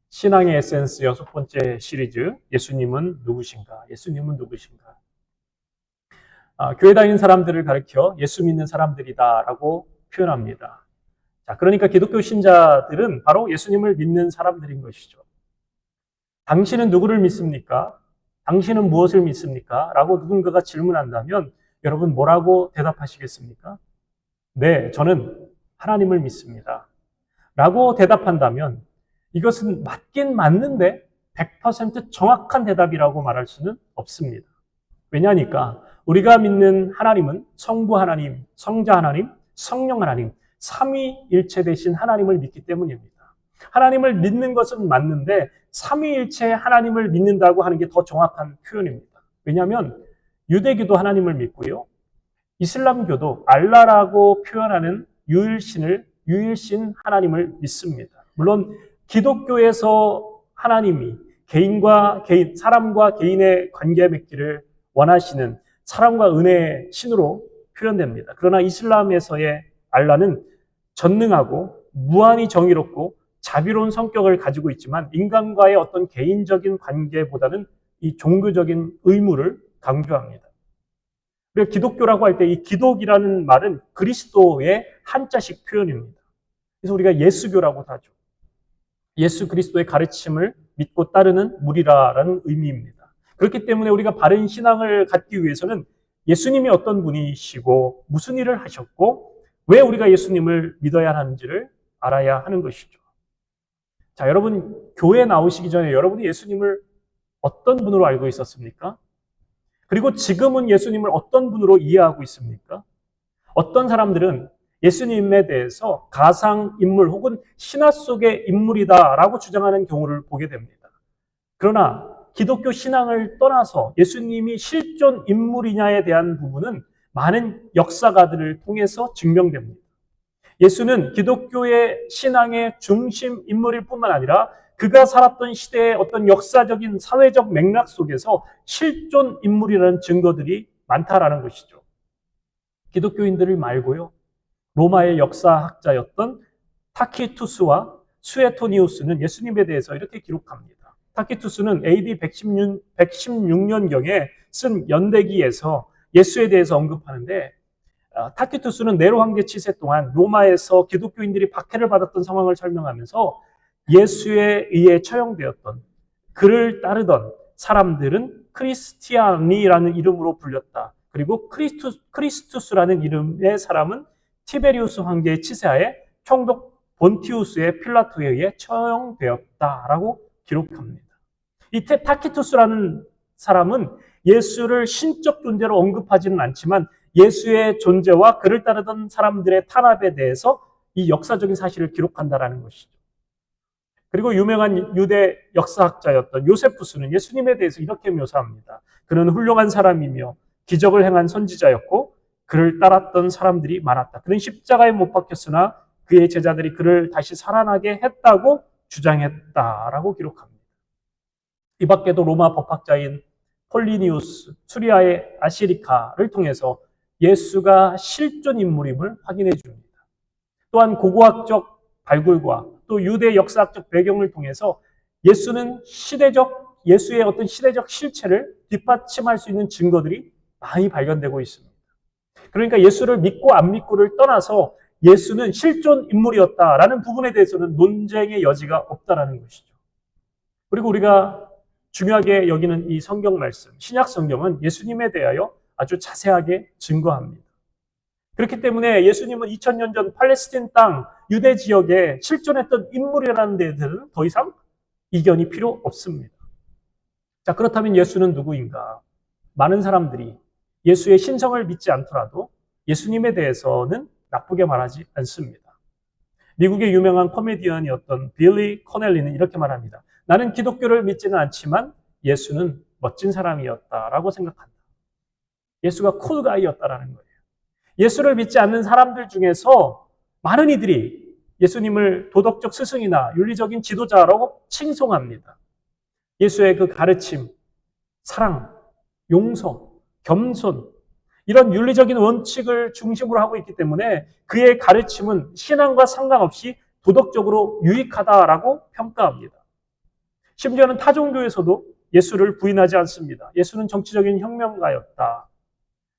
신앙의 에센스 6번째 시리즈, 예수님은 누구신가? 예수님은 누구신가? 교회 다니는 사람들을 가리켜 예수 믿는 사람들이다라고 표현합니다. 자, 그러니까 기독교 신자들은 바로 예수님을 믿는 사람들인 것이죠. 당신은 누구를 믿습니까? 당신은 무엇을 믿습니까? 라고 누군가가 질문한다면 여러분 뭐라고 대답하시겠습니까? 네, 저는 하나님을 믿습니다. 라고 대답한다면 이것은 맞긴 맞는데 100% 정확한 대답이라고 말할 수는 없습니다. 왜냐하니까 우리가 믿는 하나님은 성부 하나님, 성자 하나님, 성령 하나님, 삼위일체 되신 하나님을 믿기 때문입니다. 하나님을 믿는 것은 맞는데 삼위일체 하나님을 믿는다고 하는 게 더 정확한 표현입니다. 왜냐하면 유대교도 하나님을 믿고요. 이슬람교도 알라라고 표현하는 유일신 하나님을 믿습니다. 물론 기독교에서 하나님이 사람과 개인의 관계 맺기를 원하시는 사랑과 은혜의 신으로 표현됩니다. 그러나 이슬람에서의 알라는 전능하고 무한히 정의롭고 자비로운 성격을 가지고 있지만 인간과의 어떤 개인적인 관계보다는 이 종교적인 의무를 강조합니다. 그리고 기독교라고 할 때 이 기독이라는 말은 그리스도의 한자식 표현입니다. 그래서 우리가 예수교라고도 하죠. 예수 그리스도의 가르침을 믿고 따르는 무리라라는 의미입니다. 그렇기 때문에 우리가 바른 신앙을 갖기 위해서는 예수님이 어떤 분이시고 무슨 일을 하셨고 왜 우리가 예수님을 믿어야 하는지를 알아야 하는 것이죠. 자, 여러분 교회 나오시기 전에 여러분이 예수님을 어떤 분으로 알고 있었습니까? 그리고 지금은 예수님을 어떤 분으로 이해하고 있습니까? 어떤 사람들은 예수님에 대해서 가상인물 혹은 신화 속의 인물이다라고 주장하는 경우를 보게 됩니다. 그러나 기독교 신앙을 떠나서 예수님이 실존 인물이냐에 대한 부분은 많은 역사가들을 통해서 증명됩니다. 예수는 기독교의 신앙의 중심 인물일 뿐만 아니라 그가 살았던 시대의 어떤 역사적인 사회적 맥락 속에서 실존 인물이라는 증거들이 많다라는 것이죠. 기독교인들을 말고요. 로마의 역사학자였던 타키투스와 수에토니우스는 예수님에 대해서 이렇게 기록합니다. 타키투스는 AD 116년경에 쓴 연대기에서 예수에 대해서 언급하는데 타키투스는 네로 황제 치세 동안 로마에서 기독교인들이 박해를 받았던 상황을 설명하면서 예수에 의해 처형되었던 그를 따르던 사람들은 크리스티아니라는 이름으로 불렸다. 그리고 크리스투스라는 이름의 사람은 티베리우스 황제의 치세하에 총독 본티우스의 필라토에 의해 처형되었다라고 기록합니다. 이 타키투스라는 사람은 예수를 신적 존재로 언급하지는 않지만 예수의 존재와 그를 따르던 사람들의 탄압에 대해서 이 역사적인 사실을 기록한다라는 것이죠. 그리고 유명한 유대 역사학자였던 요세푸스는 예수님에 대해서 이렇게 묘사합니다. 그는 훌륭한 사람이며 기적을 행한 선지자였고 그를 따랐던 사람들이 많았다. 그는 십자가에 못 박혔으나 그의 제자들이 그를 다시 살아나게 했다고 주장했다라고 기록합니다. 이 밖에도 로마 법학자인 폴리니우스, 수리아의 아시리카를 통해서 예수가 실존 인물임을 확인해 줍니다. 또한 고고학적 발굴과 또 유대 역사학적 배경을 통해서 예수의 어떤 시대적 실체를 뒷받침할 수 있는 증거들이 많이 발견되고 있습니다. 그러니까 예수를 믿고 안 믿고를 떠나서 예수는 실존 인물이었다라는 부분에 대해서는 논쟁의 여지가 없다라는 것이죠. 그리고 우리가 중요하게 여기는 이 성경 말씀, 신약 성경은 예수님에 대하여 아주 자세하게 증거합니다. 그렇기 때문에 예수님은 2000년 전 팔레스틴 땅 유대 지역에 실존했던 인물이라는 데에는 더 이상 이견이 필요 없습니다. 자, 그렇다면 예수는 누구인가? 많은 사람들이 예수의 신성을 믿지 않더라도 예수님에 대해서는 나쁘게 말하지 않습니다. 미국의 유명한 코미디언이었던 빌리 코넬리는 이렇게 말합니다. 나는 기독교를 믿지는 않지만 예수는 멋진 사람이었다라고 생각한다. 예수가 쿨가이였다라는 거예요. 예수를 믿지 않는 사람들 중에서 많은 이들이 예수님을 도덕적 스승이나 윤리적인 지도자라고 칭송합니다. 예수의 그 가르침, 사랑, 용서, 겸손, 이런 윤리적인 원칙을 중심으로 하고 있기 때문에 그의 가르침은 신앙과 상관없이 도덕적으로 유익하다라고 평가합니다. 심지어는 타종교에서도 예수를 부인하지 않습니다. 예수는 정치적인 혁명가였다.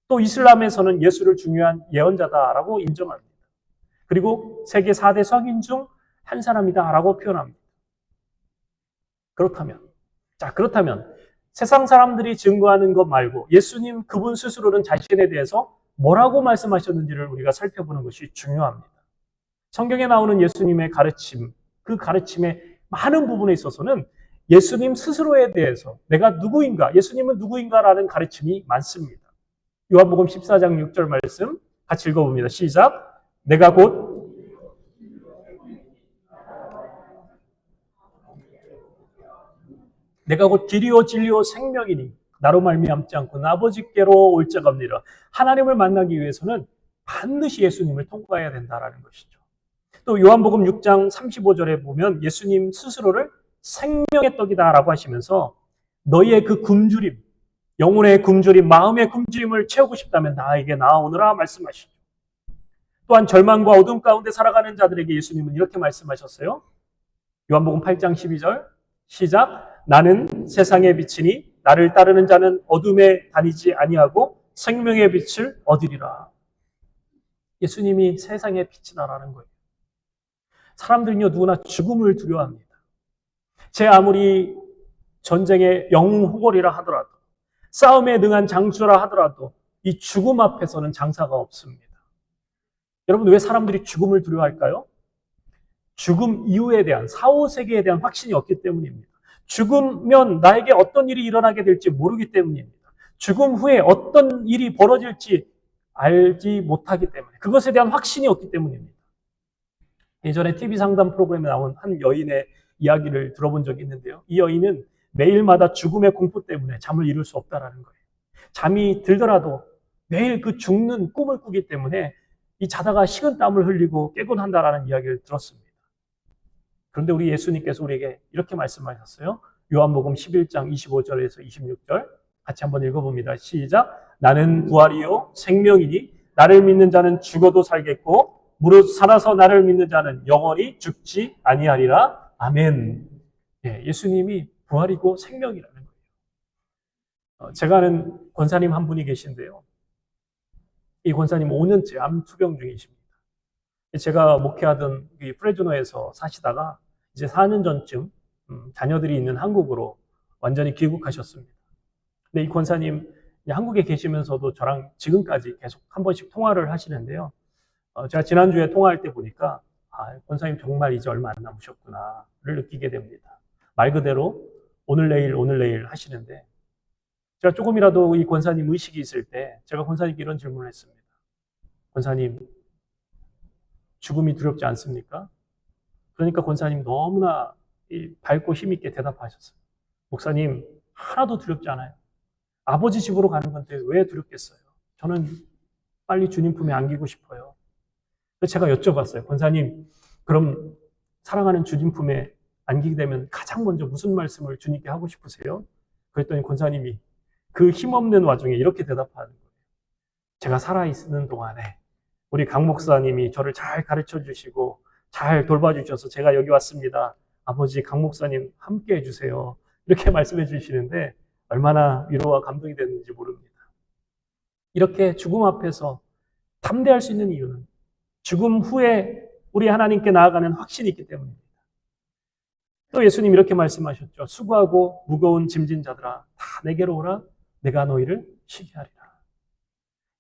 또 이슬람에서는 예수를 중요한 예언자다라고 인정합니다. 그리고 세계 4대 성인 중 한 사람이다라고 표현합니다. 그렇다면 세상 사람들이 증거하는 것 말고 예수님 그분 스스로는 자신에 대해서 뭐라고 말씀하셨는지를 우리가 살펴보는 것이 중요합니다. 성경에 나오는 예수님의 가르침, 그 가르침의 많은 부분에 있어서는 예수님 스스로에 대해서 내가 누구인가, 예수님은 누구인가라는 가르침이 많습니다. 요한복음 14장 6절 말씀 같이 읽어봅니다. 시작. 내가 곧 길이요 진리요 생명이니 나로 말미암지 않고는 아버지께로 올 자가 없느니라. 하나님을 만나기 위해서는 반드시 예수님을 통과해야 된다라는 것이죠. 또 요한복음 6장 35절에 보면 예수님 스스로를 생명의 떡이다라고 하시면서 너희의 그 굶주림, 영혼의 굶주림, 마음의 굶주림을 채우고 싶다면 나에게 나아오너라 말씀하시죠. 또한 절망과 어둠 가운데 살아가는 자들에게 예수님은 이렇게 말씀하셨어요. 요한복음 8장 12절 시작. 나는 세상의 빛이니 나를 따르는 자는 어둠에 다니지 아니하고 생명의 빛을 얻으리라. 예수님이 세상의 빛이다라는 거예요. 사람들은요 누구나 죽음을 두려워합니다. 제 아무리 전쟁의 영웅호걸이라 하더라도 싸움에 능한 장수라 하더라도 이 죽음 앞에서는 장사가 없습니다. 여러분 왜 사람들이 죽음을 두려워할까요? 죽음 이후에 대한 사후세계에 대한 확신이 없기 때문입니다. 죽으면 나에게 어떤 일이 일어나게 될지 모르기 때문입니다. 죽음 후에 어떤 일이 벌어질지 알지 못하기 때문에 그것에 대한 확신이 없기 때문입니다. 예전에 TV 상담 프로그램에 나온 한 여인의 이야기를 들어본 적이 있는데요. 이 여인은 매일마다 죽음의 공포 때문에 잠을 이룰 수 없다라는 거예요. 잠이 들더라도 매일 그 죽는 꿈을 꾸기 때문에 이 자다가 식은땀을 흘리고 깨곤 한다라는 이야기를 들었습니다. 그런데 우리 예수님께서 우리에게 이렇게 말씀하셨어요. 요한복음 11장 25절에서 26절 같이 한번 읽어봅니다. 시작. 나는 부활이요 생명이니 나를 믿는 자는 죽어도 살겠고 무릇 살아서 나를 믿는 자는 영원히 죽지 아니하리라. 아멘. 예수님이 부활이고 생명이라는 거예요. 제가 아는 권사님 한 분이 계신데요. 이 권사님 5년째 암 투병 중이십니다. 제가 목회하던 프레즈노에서 사시다가 이제 4년 전쯤 자녀들이 있는 한국으로 완전히 귀국하셨습니다. 근데 이 권사님 한국에 계시면서도 저랑 지금까지 계속 한 번씩 통화를 하시는데요. 제가 지난주에 통화할 때 보니까 권사님 정말 이제 얼마 안 남으셨구나를 느끼게 됩니다. 말 그대로 오늘 내일 하시는데 제가 조금이라도 이 권사님 의식이 있을 때 제가 권사님께 이런 질문을 했습니다. 권사님 죽음이 두렵지 않습니까? 그러니까 권사님 너무나 밝고 힘있게 대답하셨어요. 목사님 하나도 두렵지 않아요. 아버지 집으로 가는 건데 왜 두렵겠어요? 저는 빨리 주님 품에 안기고 싶어요. 그래서 제가 여쭤봤어요. 권사님 그럼 사랑하는 주님 품에 안기게 되면 가장 먼저 무슨 말씀을 주님께 하고 싶으세요? 그랬더니 권사님이 그 힘없는 와중에 이렇게 대답하는 거예요. 제가 살아있는 동안에 우리 강 목사님이 저를 잘 가르쳐 주시고 잘 돌봐주셔서 제가 여기 왔습니다. 아버지 강 목사님 함께 해주세요. 이렇게 말씀해 주시는데 얼마나 위로와 감동이 됐는지 모릅니다. 이렇게 죽음 앞에서 담대할 수 있는 이유는 죽음 후에 우리 하나님께 나아가는 확신이 있기 때문입니다. 또 예수님 이렇게 말씀하셨죠. 수고하고 무거운 짐진 자들아 다 내게로 오라 내가 너희를 쉬게 하리라.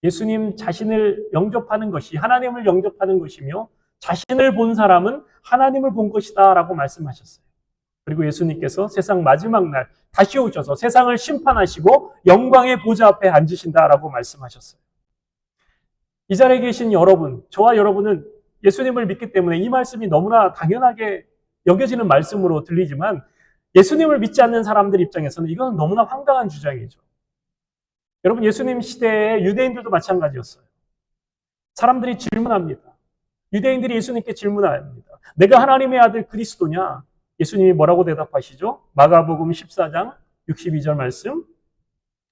예수님 자신을 영접하는 것이 하나님을 영접하는 것이며 자신을 본 사람은 하나님을 본 것이다 라고 말씀하셨어요. 그리고 예수님께서 세상 마지막 날 다시 오셔서 세상을 심판하시고 영광의 보좌 앞에 앉으신다라고 말씀하셨어요. 이 자리에 계신 여러분, 저와 여러분은 예수님을 믿기 때문에 이 말씀이 너무나 당연하게 여겨지는 말씀으로 들리지만 예수님을 믿지 않는 사람들 입장에서는 이건 너무나 황당한 주장이죠. 여러분 예수님 시대에 유대인들도 마찬가지였어요. 사람들이 질문합니다. 유대인들이 예수님께 질문합니다. 내가 하나님의 아들 그리스도냐? 예수님이 뭐라고 대답하시죠? 마가복음 14장 62절 말씀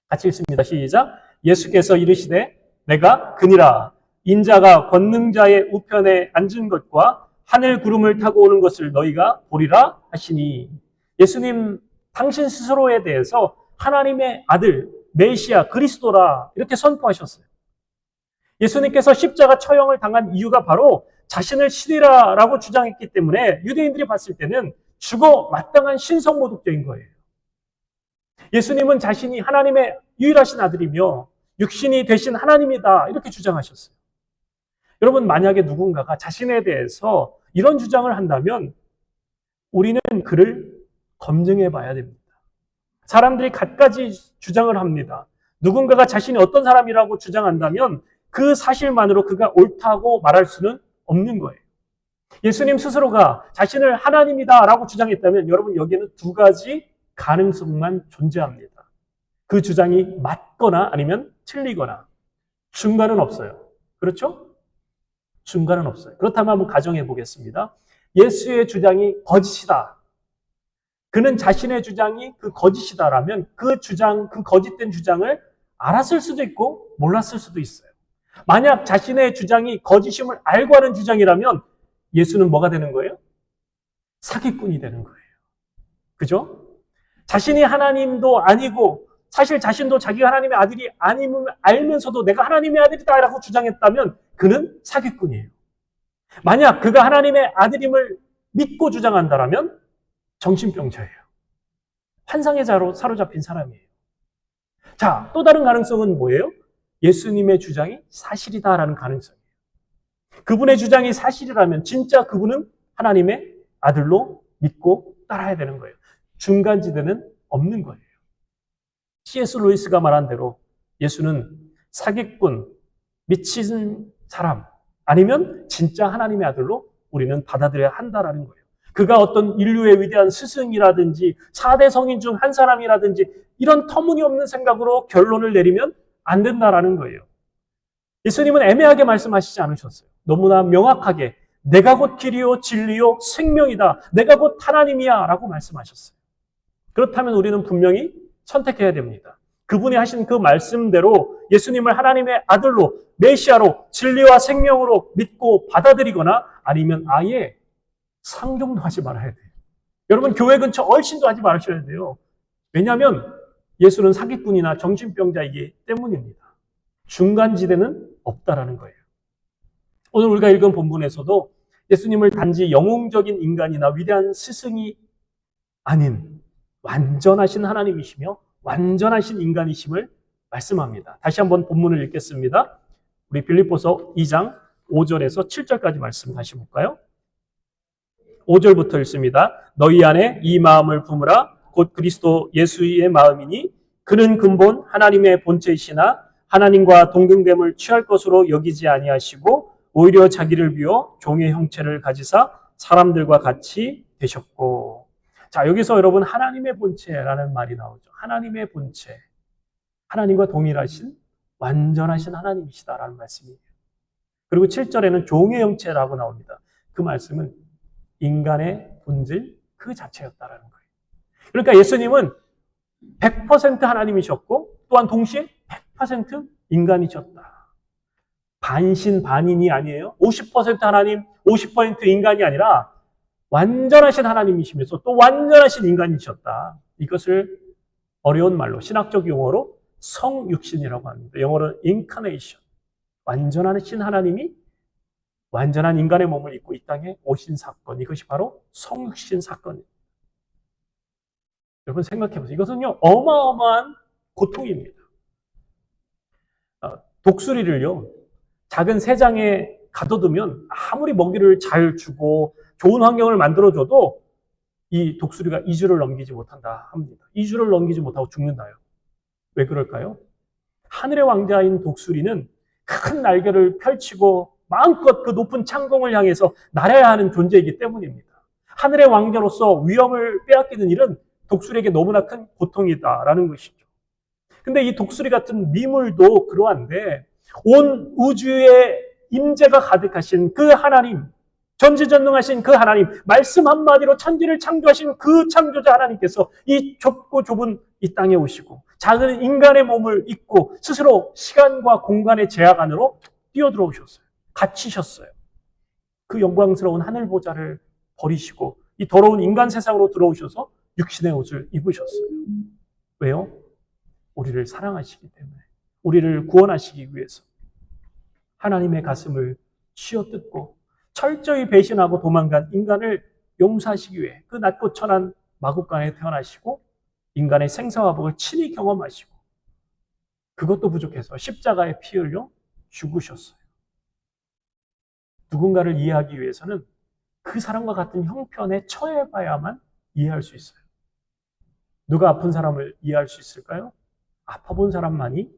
같이 읽습니다. 시작. 예수께서 이르시되 내가 그니라. 인자가 권능자의 우편에 앉은 것과 하늘 구름을 타고 오는 것을 너희가 보리라 하시니, 예수님 당신 스스로에 대해서 하나님의 아들, 메시아, 그리스도라 이렇게 선포하셨어요. 예수님께서 십자가 처형을 당한 이유가 바로 자신을 신이라라고 주장했기 때문에 유대인들이 봤을 때는 죽어 마땅한 신성모독죄인 거예요. 예수님은 자신이 하나님의 유일하신 아들이며 육신이 되신 하나님이다 이렇게 주장하셨어요. 여러분, 만약에 누군가가 자신에 대해서 이런 주장을 한다면 우리는 그를 검증해 봐야 됩니다. 사람들이 갖가지 주장을 합니다. 누군가가 자신이 어떤 사람이라고 주장한다면 그 사실만으로 그가 옳다고 말할 수는 없는 거예요. 예수님 스스로가 자신을 하나님이다라고 주장했다면 여러분, 여기에는 두 가지 가능성만 존재합니다. 그 주장이 맞거나 아니면 틀리거나 중간은 없어요. 그렇죠? 중간은 없어요. 그렇다면 한번 가정해 보겠습니다. 예수의 주장이 거짓이다. 그는 자신의 주장이 그 거짓이다라면 그 주장, 그 거짓된 주장을 알았을 수도 있고 몰랐을 수도 있어요. 만약 자신의 주장이 거짓임을 알고 하는 주장이라면 예수는 뭐가 되는 거예요? 사기꾼이 되는 거예요. 그죠? 자신이 하나님도 아니고 사실 자신도 자기가 하나님의 아들이 아님을 알면서도 내가 하나님의 아들이다라고 주장했다면 그는 사기꾼이에요. 만약 그가 하나님의 아들임을 믿고 주장한다면 정신병자예요. 환상의 자로 사로잡힌 사람이에요. 자, 또 다른 가능성은 뭐예요? 예수님의 주장이 사실이다라는 가능성이에요. 그분의 주장이 사실이라면 진짜 그분은 하나님의 아들로 믿고 따라야 되는 거예요. 중간지대는 없는 거예요. C.S. 루이스가 말한 대로 예수는 사기꾼, 미친 사람, 아니면 진짜 하나님의 아들로 우리는 받아들여야 한다라는 거예요. 그가 어떤 인류의 위대한 스승이라든지 4대 성인 중 한 사람이라든지 이런 터무니없는 생각으로 결론을 내리면 안 된다라는 거예요. 예수님은 애매하게 말씀하시지 않으셨어요. 너무나 명확하게 내가 곧 길이요 진리요 생명이다. 내가 곧 하나님이야 라고 말씀하셨어요. 그렇다면 우리는 분명히 선택해야 됩니다. 그분이 하신 그 말씀대로 예수님을 하나님의 아들로 메시아로 진리와 생명으로 믿고 받아들이거나 아니면 아예 상종도 하지 말아야 돼요. 여러분, 교회 근처 얼씬도 하지 말으셔야 돼요. 왜냐하면 예수는 사기꾼이나 정신병자이기 때문입니다. 중간지대는 없다라는 거예요. 오늘 우리가 읽은 본문에서도 예수님을 단지 영웅적인 인간이나 위대한 스승이 아닌 완전하신 하나님이시며 완전하신 인간이심을 말씀합니다. 다시 한번 본문을 읽겠습니다. 우리 빌립보서 2장 5절에서 7절까지 말씀 다시 볼까요? 5절부터 읽습니다. 너희 안에 이 마음을 품으라. 곧 그리스도 예수의 마음이니 그는 근본 하나님의 본체이시나 하나님과 동등됨을 취할 것으로 여기지 아니하시고 오히려 자기를 비워 종의 형체를 가지사 사람들과 같이 되셨고. 자, 여기서 여러분 하나님의 본체라는 말이 나오죠. 하나님의 본체. 하나님과 동일하신 완전하신 하나님이시다라는 말씀이에요. 그리고 7절에는 종의 형체라고 나옵니다. 그 말씀은 인간의 본질 그 자체였다라는 거예요. 그러니까 예수님은 100% 하나님이셨고 또한 동시에 100% 인간이셨다. 반신반인이 아니에요. 50% 하나님, 50% 인간이 아니라 완전하신 하나님이시면서 또 완전하신 인간이셨다. 이것을 어려운 말로 신학적 용어로 성육신이라고 합니다. 영어로는 incarnation. 완전하신 하나님이 완전한 인간의 몸을 입고 이 땅에 오신 사건. 이것이 바로 성육신 사건입니다. 여러분 생각해 보세요. 이것은요 어마어마한 고통입니다. 독수리를요 작은 새장에 가둬두면 아무리 먹이를 잘 주고 좋은 환경을 만들어줘도 이 독수리가 2주를 넘기지 못한다 합니다. 2주를 넘기지 못하고 죽는다요. 왜 그럴까요? 하늘의 왕자인 독수리는 큰 날개를 펼치고 마음껏 그 높은 창공을 향해서 날아야 하는 존재이기 때문입니다. 하늘의 왕자로서 위엄을 빼앗기는 일은 독수리에게 너무나 큰 고통이다라는 것이죠. 근데 이 독수리 같은 미물도 그러한데 온 우주에 임재가 가득하신 그 하나님, 전지전능하신 그 하나님, 말씀 한마디로 천지를 창조하신 그 창조자 하나님께서 이 좁고 좁은 이 땅에 오시고 작은 인간의 몸을 입고 스스로 시간과 공간의 제약 안으로 뛰어들어오셨어요. 갇히셨어요. 그 영광스러운 하늘 보좌를 버리시고 이 더러운 인간 세상으로 들어오셔서 육신의 옷을 입으셨어요. 왜요? 우리를 사랑하시기 때문에, 우리를 구원하시기 위해서. 하나님의 가슴을 쥐어뜯고 철저히 배신하고 도망간 인간을 용서하시기 위해 그 낮고 천한 마국간에 태어나시고 인간의 생사화복을 친히 경험하시고 그것도 부족해서 십자가에 피 흘려 죽으셨어요. 누군가를 이해하기 위해서는 그 사람과 같은 형편에 처해봐야만 이해할 수 있어요. 누가 아픈 사람을 이해할 수 있을까요? 아파본 사람만이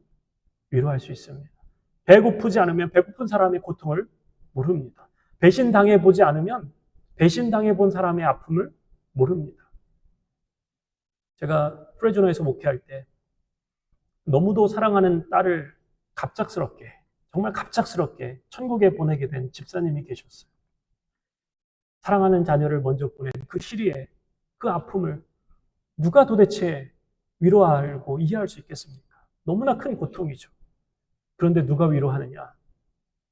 위로할 수 있습니다. 배고프지 않으면 배고픈 사람의 고통을 모릅니다. 배신당해보지 않으면 배신당해본 사람의 아픔을 모릅니다. 제가 프레즈너에서 목회할 때 너무도 사랑하는 딸을 갑작스럽게, 정말 갑작스럽게 천국에 보내게 된 집사님이 계셨어요. 사랑하는 자녀를 먼저 보낸 그 시리에 그 아픔을 누가 도대체 위로하고 이해할 수 있겠습니까? 너무나 큰 고통이죠. 그런데 누가 위로하느냐?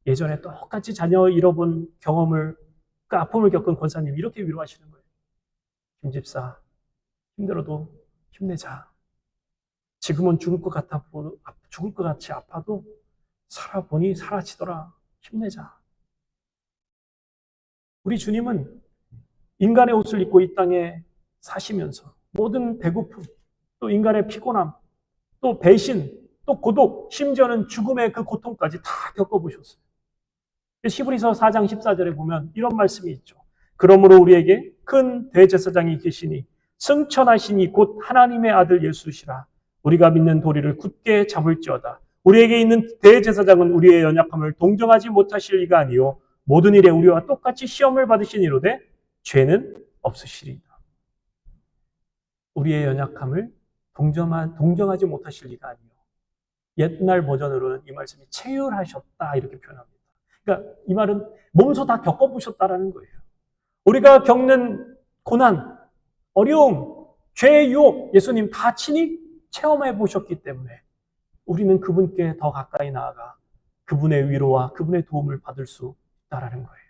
예전에 똑같이 자녀 잃어본 경험을, 그 아픔을 겪은 권사님이 이렇게 위로하시는 거예요. 김 집사, 힘들어도 힘내자. 지금은 죽을 것 같이 아파도 살아보니 사라지더라. 힘내자. 우리 주님은 인간의 옷을 입고 이 땅에 사시면서 모든 배고픔, 또 인간의 피곤함, 또 배신, 또 고독, 심지어는 죽음의 그 고통까지 다 겪어보셨어요. 히브리서 4장 14절에 보면 이런 말씀이 있죠. 그러므로 우리에게 큰 대제사장이 계시니 승천하시니 곧 하나님의 아들 예수시라. 우리가 믿는 도리를 굳게 잡을지어다. 우리에게 있는 대제사장은 우리의 연약함을 동정하지 못하실 이가 아니요 모든 일에 우리와 똑같이 시험을 받으신 이로되 죄는 없으시리이다. 우리의 연약함을 동정하지 못하실 리가 아니요. 옛날 버전으로는 이 말씀이 체휼하셨다 이렇게 표현합니다. 그러니까 이 말은 몸소 다 겪어보셨다라는 거예요. 우리가 겪는 고난, 어려움, 죄의 유혹 예수님 다 친히 체험해 보셨기 때문에 우리는 그분께 더 가까이 나아가 그분의 위로와 그분의 도움을 받을 수 있다라는 거예요.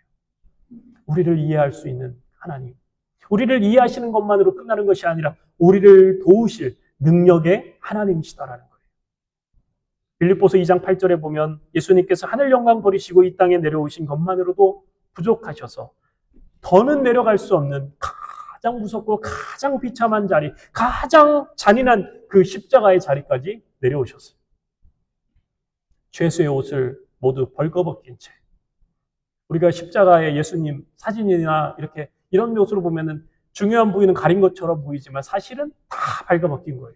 우리를 이해할 수 있는 하나님. 우리를 이해하시는 것만으로 끝나는 것이 아니라 우리를 도우실 능력의 하나님이시다라는 거예요. 빌립보서 2장 8절에 보면 예수님께서 하늘 영광 버리시고 이 땅에 내려오신 것만으로도 부족하셔서 더는 내려갈 수 없는 가장 무섭고 가장 비참한 자리, 가장 잔인한 그 십자가의 자리까지 내려오셨어요. 죄수의 옷을 모두 벌거벗긴 채. 우리가 십자가의 예수님 사진이나 이렇게 이런 모습으로 보면은 중요한 부위는 가린 것처럼 보이지만 사실은 다 벌거벗긴 거예요.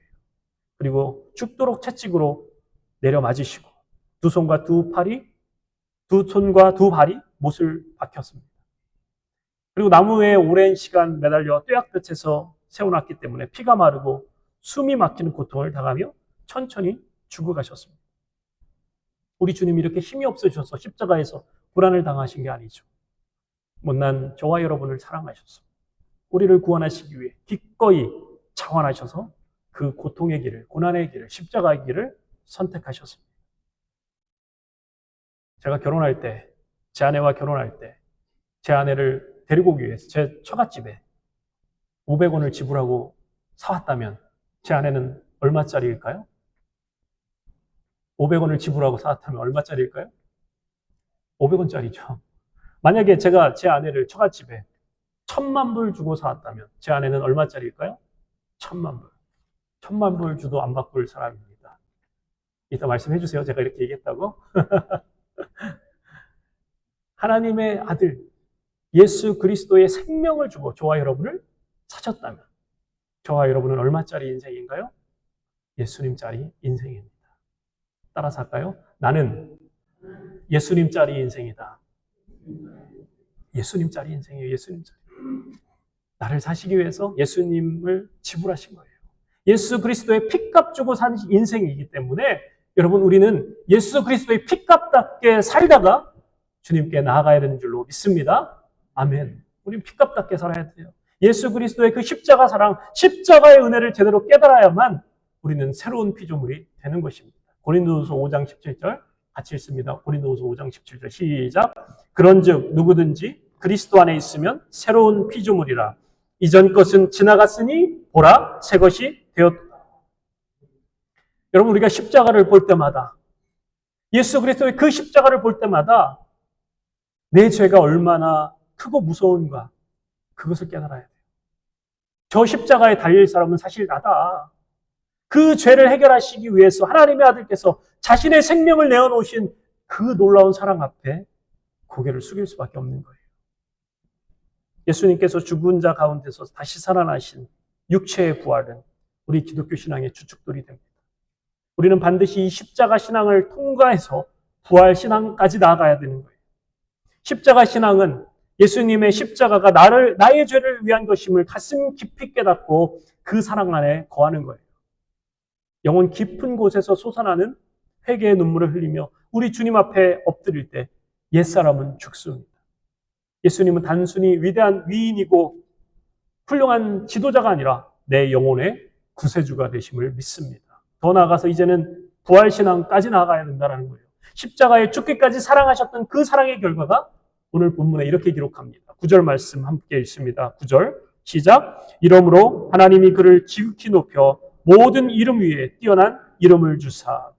그리고 죽도록 채찍으로 내려 맞으시고 두 손과 두 발이 못을 박혔습니다. 그리고 나무에 오랜 시간 매달려 뙤약 끝에서 세워놨기 때문에 피가 마르고 숨이 막히는 고통을 당하며 천천히 죽어가셨습니다. 우리 주님이 이렇게 힘이 없으셔서 십자가에서 고난을 당하신 게 아니죠. 못난 저와 여러분을 사랑하셔서 우리를 구원하시기 위해 기꺼이 자원하셔서 그 고통의 길을, 고난의 길을, 십자가의 길을 선택하셨습니다. 제가 결혼할 때, 제 아내와 결혼할 때 제 아내를 데리고 오기 위해서 제 처갓집에 500원을 지불하고 사왔다면 제 아내는 얼마짜리일까요? 500원을 지불하고 사왔다면 얼마짜리일까요? 500원짜리죠. 만약에 제가 제 아내를 처갓집에 1000만 불 주고 사왔다면 제 아내는 얼마짜리일까요? 1000만 불. 1000만 불 주도 안 바꿀 사람입니다. 이따 말씀해 주세요. 제가 이렇게 얘기했다고. 하나님의 아들 예수 그리스도의 생명을 주고 저와 여러분을 사셨다면 저와 여러분은 얼마짜리 인생인가요? 예수님짜리 인생입니다. 따라서 할까요? 나는 예수님짜리 인생이다. 예수님짜리 인생이에요. 예수님짜리. 나를 사시기 위해서 예수님을 지불하신 거예요. 예수 그리스도의 피값 주고 산 인생이기 때문에 여러분 우리는 예수 그리스도의 피값답게 살다가 주님께 나아가야 되는 줄로 믿습니다. 아멘. 우리는 피값답게 살아야 돼요. 예수 그리스도의 그 십자가 사랑, 십자가의 은혜를 제대로 깨달아야만 우리는 새로운 피조물이 되는 것입니다. 고린도후서 5장 17절 같이 읽습니다. 고린도후서 5장 17절 시작. 그런즉 누구든지 그리스도 안에 있으면 새로운 피조물이라. 이전 것은 지나갔으니 보라 새 것이 되었다. 여러분, 우리가 십자가를 볼 때마다, 예수 그리스도의 그 십자가를 볼 때마다 내 죄가 얼마나 크고 무서운가, 그것을 깨달아야 돼요. 저 십자가에 달릴 사람은 사실 나다. 그 죄를 해결하시기 위해서 하나님의 아들께서 자신의 생명을 내어놓으신 그 놀라운 사랑 앞에 고개를 숙일 수밖에 없는 거예요. 예수님께서 죽은 자 가운데서 다시 살아나신 육체의 부활은 우리 기독교 신앙의 주축돌이 됩니다. 우리는 반드시 이 십자가 신앙을 통과해서 부활 신앙까지 나아가야 되는 거예요. 십자가 신앙은 예수님의 십자가가 나의 죄를 위한 것임을 가슴 깊이 깨닫고 그 사랑 안에 거하는 거예요. 영혼 깊은 곳에서 솟아나는 회개의 눈물을 흘리며 우리 주님 앞에 엎드릴 때 옛사람은 죽습니다. 예수님은 단순히 위대한 위인이고 훌륭한 지도자가 아니라 내 영혼의 구세주가 되심을 믿습니다. 더 나아가서 이제는 부활신앙까지 나아가야 된다는 거예요. 십자가에 죽기까지 사랑하셨던 그 사랑의 결과가 오늘 본문에 이렇게 기록합니다. 9절 말씀 함께 읽습니다. 9절 시작. 이러므로 하나님이 그를 지극히 높여 모든 이름 위에 뛰어난 이름을 주사.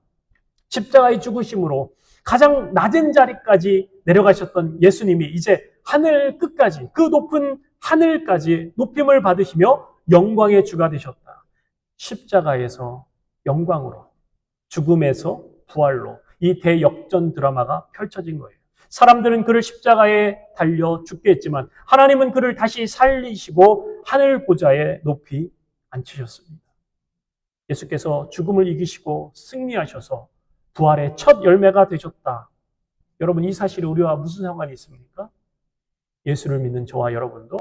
십자가의 죽으심으로 가장 낮은 자리까지 내려가셨던 예수님이 이제 하늘 끝까지, 그 높은 하늘까지 높임을 받으시며 영광의 주가 되셨다. 십자가에서 영광으로, 죽음에서 부활로 이 대역전 드라마가 펼쳐진 거예요. 사람들은 그를 십자가에 달려 죽게 했지만 하나님은 그를 다시 살리시고 하늘 보좌에 높이 앉히셨습니다. 예수께서 죽음을 이기시고 승리하셔서 부활의 첫 열매가 되셨다. 여러분, 이 사실이 우리와 무슨 상관이 있습니까? 예수를 믿는 저와 여러분도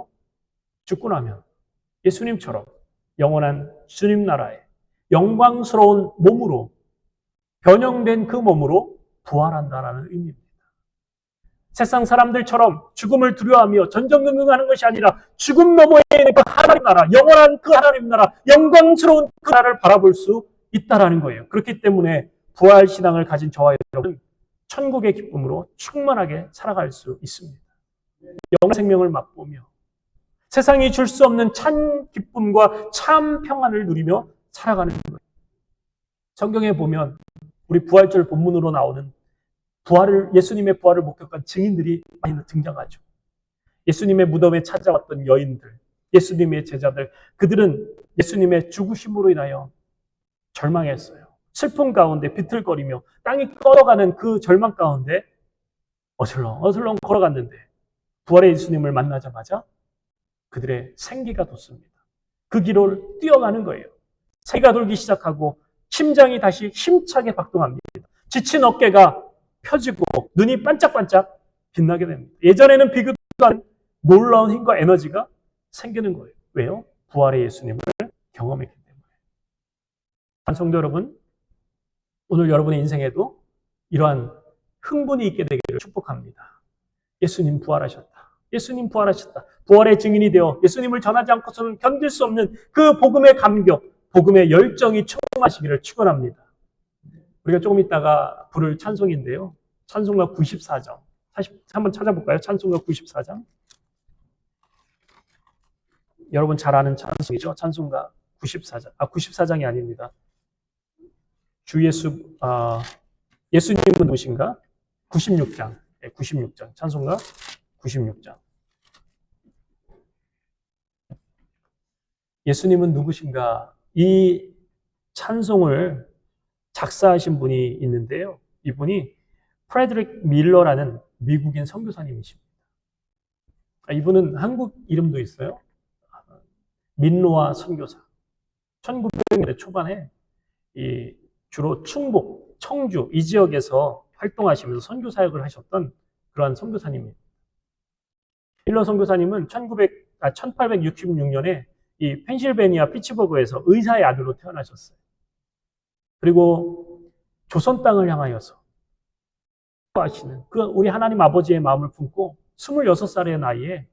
죽고 나면 예수님처럼 영원한 주님 나라에 영광스러운 몸으로, 변형된 그 몸으로 부활한다라는 의미입니다. 세상 사람들처럼 죽음을 두려워하며 전전긍긍하는 것이 아니라 죽음 너머에 있는 그 하나님 나라, 영원한 그 하나님 나라, 영광스러운 그 나라를 바라볼 수 있다라는 거예요. 그렇기 때문에 부활 신앙을 가진 저와 여러분은 천국의 기쁨으로 충만하게 살아갈 수 있습니다. 영원한 생명을 맛보며 세상이 줄 수 없는 참 기쁨과 참 평안을 누리며 살아가는 거예요. 성경에 보면 우리 부활절 본문으로 나오는 예수님의 부활을 목격한 증인들이 많이 등장하죠. 예수님의 무덤에 찾아왔던 여인들, 예수님의 제자들, 그들은 예수님의 죽으심으로 인하여 절망했어요. 슬픔 가운데 비틀거리며 땅이 꺼져가는 그 절망 가운데 어슬렁 걸어갔는데 부활의 예수님을 만나자마자 그들의 생기가 돋습니다. 그 길을 뛰어가는 거예요. 생기가 돌기 시작하고 심장이 다시 힘차게 박동합니다. 지친 어깨가 펴지고 눈이 반짝반짝 빛나게 됩니다. 예전에는 비교도 안 놀라운 힘과 에너지가 생기는 거예요. 왜요? 부활의 예수님을 경험했기 때문에. 성도 여러분, 오늘 여러분의 인생에도 이러한 흥분이 있게 되기를 축복합니다. 예수님 부활하셨다. 예수님 부활하셨다. 부활의 증인이 되어 예수님을 전하지 않고서는 견딜 수 없는 그 복음의 감격, 복음의 열정이 충만하시기를 축원합니다. 우리가 조금 있다가 부를 찬송인데요. 찬송가 94장. 한번 찾아볼까요? 찬송가 94장. 여러분 잘 아는 찬송이죠? 찬송가 94장. 94장이 아닙니다. 예수님은 누구신가? 96장. 96장. 찬송가 96장. 예수님은 누구신가? 이 찬송을 작사하신 분이 있는데요. 이분이 프레드릭 밀러라는 미국인 선교사님이십니다. 이분은 한국 이름도 있어요. 민노아 선교사. 1900년대 초반에 주로 충북, 청주 이 지역에서 활동하시면서 선교 사역을 하셨던 그러한 선교사님입니다. 밀러 선교사님은 1866년에 이 펜실베니아 피츠버그에서 의사의 아들로 태어나셨어요. 그리고 조선 땅을 향하여서 하시는 그 우리 하나님 아버지의 마음을 품고 26살의 나이에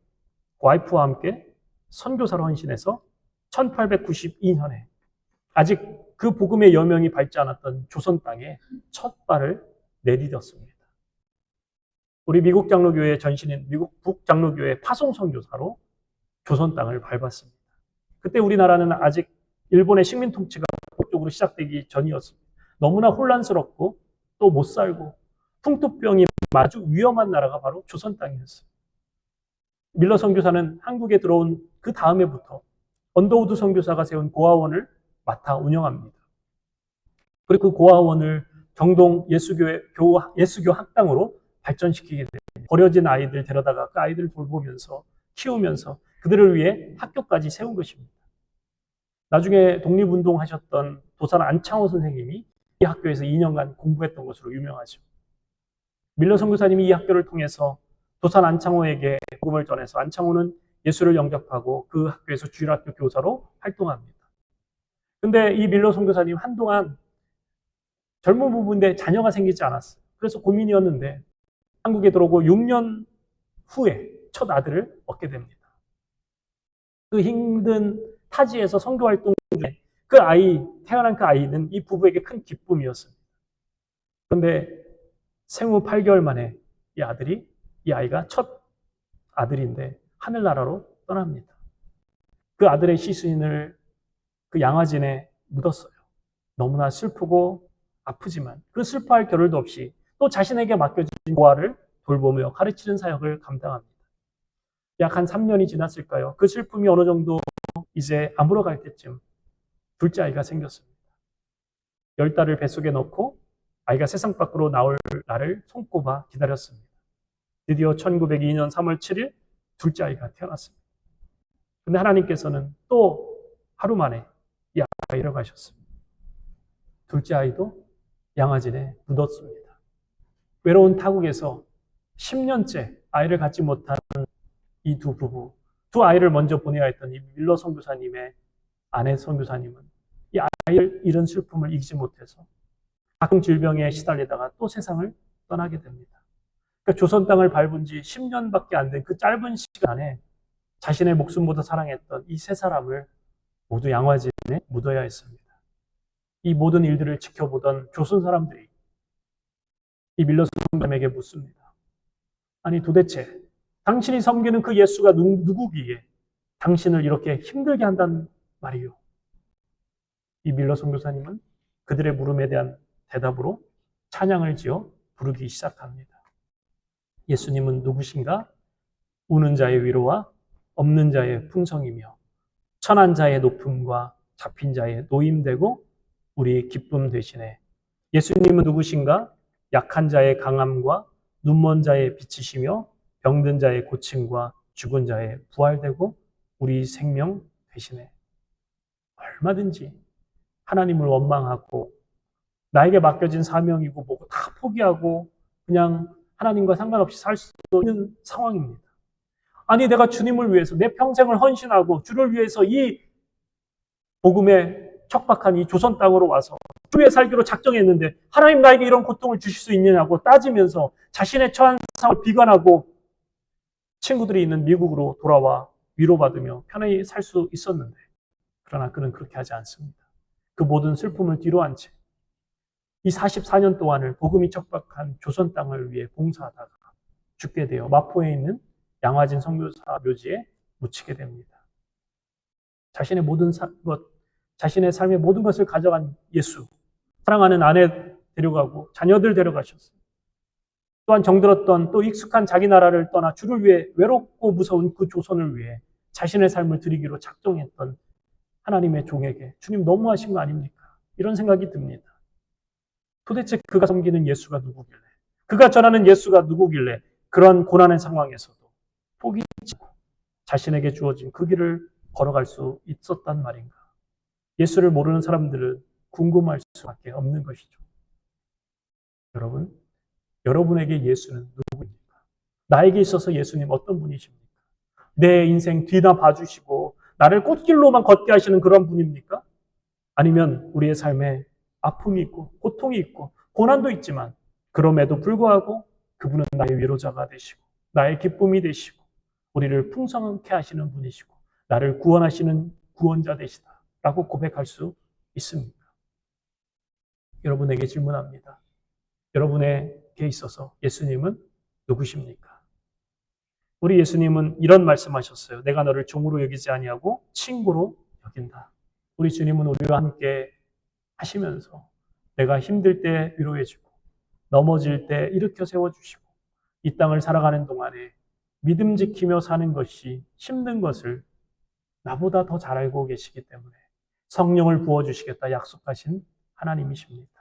와이프와 함께 선교사로 헌신해서 1892년에 아직 그 복음의 여명이 밟지 않았던 조선 땅에 첫 발을 내디뎠습니다. 우리 미국 장로교회 전신인 미국 북장로교회 파송 선교사로 조선 땅을 밟았습니다. 그때 우리나라는 아직 일본의 식민 통치가 본격적으로 시작되기 전이었습니다. 너무나 혼란스럽고 또 못 살고 풍토병이 아주 위험한 나라가 바로 조선 땅이었어요. 밀러 선교사는 한국에 들어온 그 다음에부터 언더우드 선교사가 세운 고아원을 맡아 운영합니다. 그리고 그 고아원을 경동 예수교 학당으로 발전시키게 됩니다. 버려진 아이들 데려다가 그 아이들을 돌보면서 키우면서 그들을 위해 학교까지 세운 것입니다. 나중에 독립운동 하셨던 도산 안창호 선생님이 이 학교에서 2년간 공부했던 것으로 유명하죠. 밀러 선교사님이 이 학교를 통해서 도산 안창호에게 복음을 전해서 안창호는 예수를 영접하고 그 학교에서 주일학교 교사로 활동합니다. 근데 이 밀러 선교사님 한동안 젊은 부부인데 자녀가 생기지 않았어요. 그래서 고민이었는데 한국에 들어오고 6년 후에 첫 아들을 얻게 됩니다. 그 힘든 타지에서 선교 활동 중에 태어난 그 아이는 이 부부에게 큰 기쁨이었습니다. 그런데 생후 8개월 만에 이 아이가 첫 아들인데 하늘나라로 떠납니다. 그 아들의 시신을 그 양화진에 묻었어요. 너무나 슬프고 아프지만 그 슬퍼할 겨를도 없이 또 자신에게 맡겨진 고아를 돌보며 가르치는 사역을 감당합니다. 약 한 3년이 지났을까요? 그 슬픔이 어느 정도 이제 아물어갈 때쯤 둘째 아이가 생겼습니다. 10달을 뱃속에 넣고 아이가 세상 밖으로 나올 날을 손꼽아 기다렸습니다. 드디어 1902년 3월 7일 둘째 아이가 태어났습니다. 근데 하나님께서는 또 하루 만에 이 아이가 잃어가셨습니다. 둘째 아이도 양화진에 묻었습니다. 외로운 타국에서 10년째 아이를 갖지 못한 이 두 부부, 두 아이를 먼저 보내야 했던 이 밀러 선교사님의 아내 선교사님은 이 아이를 잃은 슬픔을 이기지 못해서 각종 질병에 시달리다가 또 세상을 떠나게 됩니다. 그러니까 조선 땅을 밟은 지 10년밖에 안 된 그 짧은 시간 안에 자신의 목숨보다 사랑했던 이 세 사람을 모두 양화진에 묻어야 했습니다. 이 모든 일들을 지켜보던 조선 사람들이 이 밀러 선교사님에게 묻습니다. 아니 도대체 당신이 섬기는 그 예수가 누구기에 당신을 이렇게 힘들게 한단 말이요. 이 밀러 선교사님은 그들의 물음에 대한 대답으로 찬양을 지어 부르기 시작합니다. 예수님은 누구신가? 우는 자의 위로와 없는 자의 풍성이며 천한 자의 높음과 잡힌 자의 노임되고 우리 기쁨 되시네. 예수님은 누구신가? 약한 자의 강함과 눈먼 자의 빛이시며 병든 자의 고침과 죽은 자의 부활되고 우리 생명 되시네. 얼마든지 하나님을 원망하고 나에게 맡겨진 사명이고 뭐고 다 포기하고 그냥 하나님과 상관없이 살 수 있는 상황입니다. 아니 내가 주님을 위해서 내 평생을 헌신하고 주를 위해서 이 복음에 척박한 이 조선 땅으로 와서 주의 살기로 작정했는데 하나님 나에게 이런 고통을 주실 수 있느냐고 따지면서 자신의 처한 상황을 비관하고 친구들이 있는 미국으로 돌아와 위로받으며 편히 살 수 있었는데 그러나 그는 그렇게 하지 않습니다. 그 모든 슬픔을 뒤로 한 채 이 44년 동안을 복음이 척박한 조선 땅을 위해 봉사하다가 죽게 되어 마포에 있는 양화진 선교사 묘지에 묻히게 됩니다. 자신의 자신의 삶의 모든 것을 가져간 예수, 사랑하는 아내 데려가고 자녀들 데려가셨어요. 또한 정들었던 또 익숙한 자기 나라를 떠나 주를 위해 외롭고 무서운 그 조선을 위해 자신의 삶을 드리기로 작정했던 하나님의 종에게 주님 너무하신 거 아닙니까? 이런 생각이 듭니다. 도대체 그가 섬기는 예수가 누구길래, 그가 전하는 예수가 누구길래 그런 고난의 상황에서도 포기치 않고 자신에게 주어진 그 길을 걸어갈 수 있었단 말인가? 예수를 모르는 사람들은 궁금할 수밖에 없는 것이죠. 여러분, 여러분에게 예수는 누구입니까? 나에게 있어서 예수님 어떤 분이십니까? 내 인생 뒤나 봐주시고 나를 꽃길로만 걷게 하시는 그런 분입니까? 아니면 우리의 삶에 아픔이 있고 고통이 있고 고난도 있지만 그럼에도 불구하고 그분은 나의 위로자가 되시고 나의 기쁨이 되시고 우리를 풍성하게 하시는 분이시고 나를 구원하시는 구원자 되시다라고 고백할 수 있습니까? 여러분에게 질문합니다. 여러분에게 있어서 예수님은 누구십니까? 우리 예수님은 이런 말씀하셨어요. 내가 너를 종으로 여기지 아니하고 친구로 여긴다. 우리 주님은 우리와 함께 하시면서 내가 힘들 때 위로해주고 넘어질 때 일으켜 세워주시고 이 땅을 살아가는 동안에 믿음 지키며 사는 것이 힘든 것을 나보다 더 잘 알고 계시기 때문에 성령을 부어주시겠다 약속하신 하나님이십니다.